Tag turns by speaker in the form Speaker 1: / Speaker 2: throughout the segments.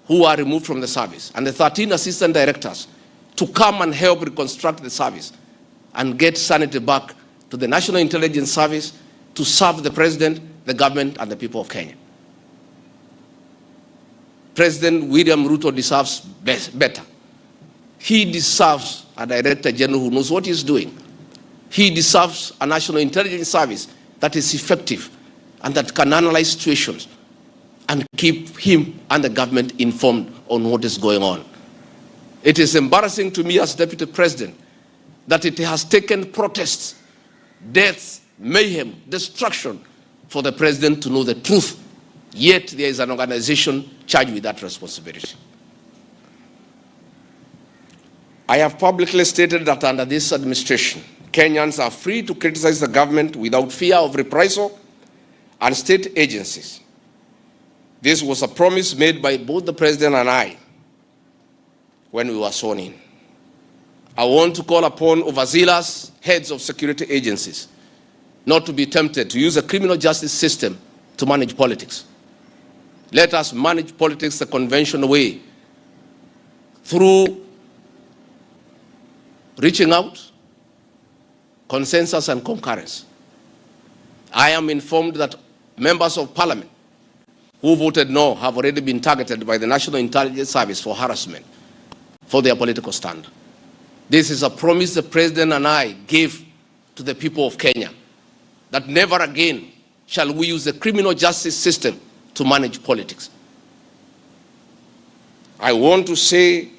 Speaker 1: who are removed from the service and the 13 assistant directors to come and help reconstruct the service and get sanity back to the National Intelligence Service to serve the president, the government, and the people of Kenya. President William Ruto deserves better. He deserves a Director General who knows what he's doing. He deserves a National Intelligence Service that is effective and that can analyze situations and keep him and the government informed on what is going on. It is embarrassing to me as Deputy President that it has taken protests, deaths, mayhem, destruction for the President to know the truth, yet there is an organization charged with that responsibility. I have publicly stated that under this administration, Kenyans are free to criticize the government without fear of reprisal and state agencies. This was a promise made by both the President and I when we were sworn in. I want to call upon overzealous heads of security agencies not to be tempted to use the criminal justice system to manage politics. Let us manage politics the conventional way, through reaching out, consensus, and concurrence. I am informed that members of parliament who voted no have already been targeted by the National Intelligence Service for harassment for their political stand. This is a promise the President and I gave to the people of Kenya, that never again shall we use the criminal justice system to manage politics. I want to say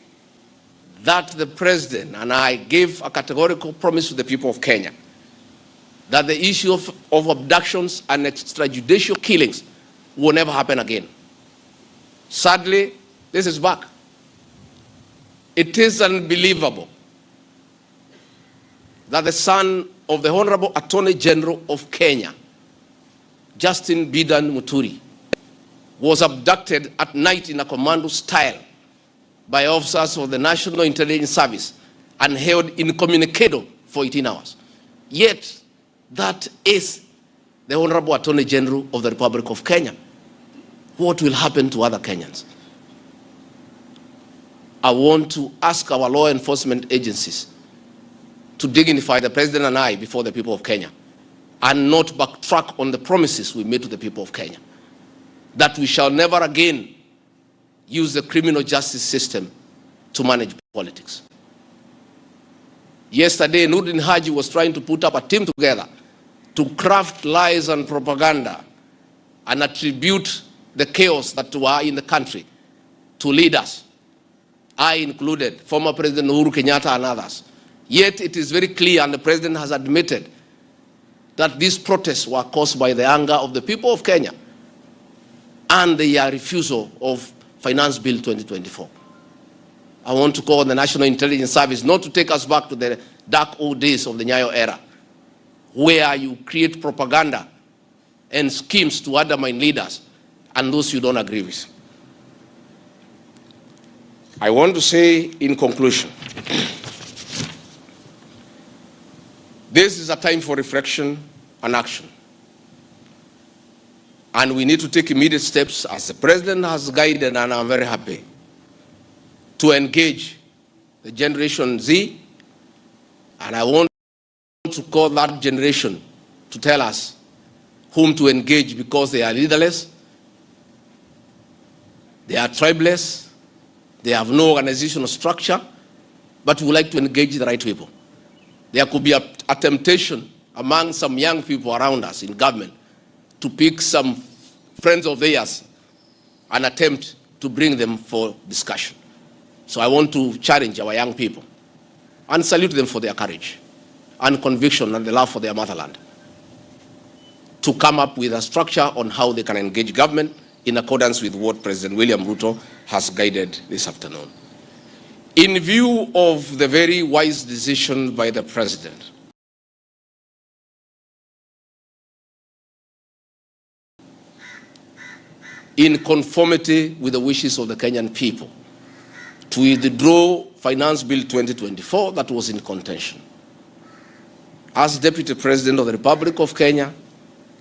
Speaker 1: that the President and I gave a categorical promise to the people of Kenya that the issue of abductions and extrajudicial killings will never happen again. Sadly, this is back. It is unbelievable that the son of the Honorable Attorney General of Kenya, Justin Bidan Muturi, was abducted at night in a commando style by officers of the National Intelligence Service and held incommunicado for 18 hours. Yet, that is the Honorable Attorney General of the Republic of Kenya. What will happen to other Kenyans? I want to ask our law enforcement agencies to dignify the President and I before the people of Kenya and not backtrack on the promises we made to the people of Kenya, that we shall never again use the criminal justice system to manage politics. Yesterday, Nurdin Haji was trying to put up a team together to craft lies and propaganda and attribute the chaos that were in the country to leaders, I included, former President Uhuru Kenyatta and others. Yet it is very clear, and the President has admitted, that these protests were caused by the anger of the people of Kenya and their refusal of Finance Bill 2024. I want to call on the National Intelligence Service not to take us back to the dark old days of the Nyayo era, where you create propaganda and schemes to undermine leaders and those you don't agree with. I want to say in conclusion, this is a time for reflection and action. And we need to take immediate steps, as the President has guided, and I'm very happy, to engage the Generation Z. And I want to call that generation to tell us whom to engage, because they are leaderless, they are tribeless, they have no organizational structure, but we would like to engage the right people. There could be a temptation among some young people around us in government to pick some friends of theirs and attempt to bring them for discussion. So I want to challenge our young people and salute them for their courage and conviction and the love for their motherland to come up with a structure on how they can engage government in accordance with what President William Ruto has guided this afternoon. In view of the very wise decision by the President in conformity with the wishes of the Kenyan people to withdraw Finance Bill 2024 that was in contention, as Deputy President of the Republic of Kenya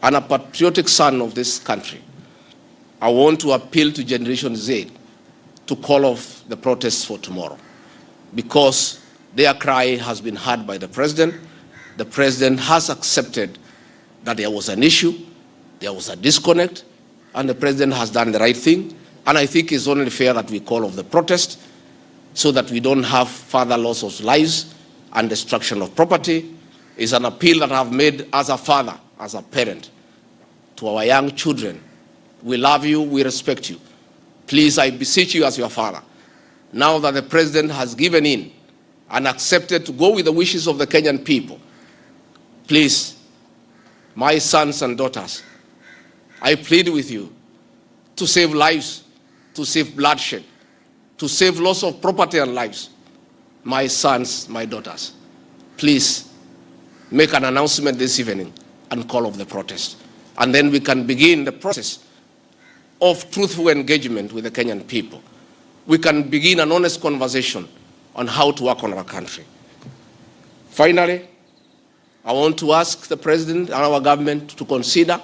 Speaker 1: and a patriotic son of this country, I want to appeal to Generation Z to call off the protests for tomorrow, because their cry has been heard by the president. The president has accepted that there was an issue, there was a disconnect, and the president has done the right thing. And I think it's only fair that we call off the protest so that we don't have further loss of lives and destruction of property. It's an appeal that I've made as a father, as a parent, to our young children. We love you, we respect you. Please, I beseech you as your father, now that the president has given in and accepted to go with the wishes of the Kenyan people, please, my sons and daughters, I plead with you to save lives, to save bloodshed, to save loss of property and lives. My sons, my daughters, please make an announcement this evening and call off the protest. And then we can begin the process of truthful engagement with the Kenyan people. We can begin an honest conversation on how to work on our country. Finally, I want to ask the president and our government to consider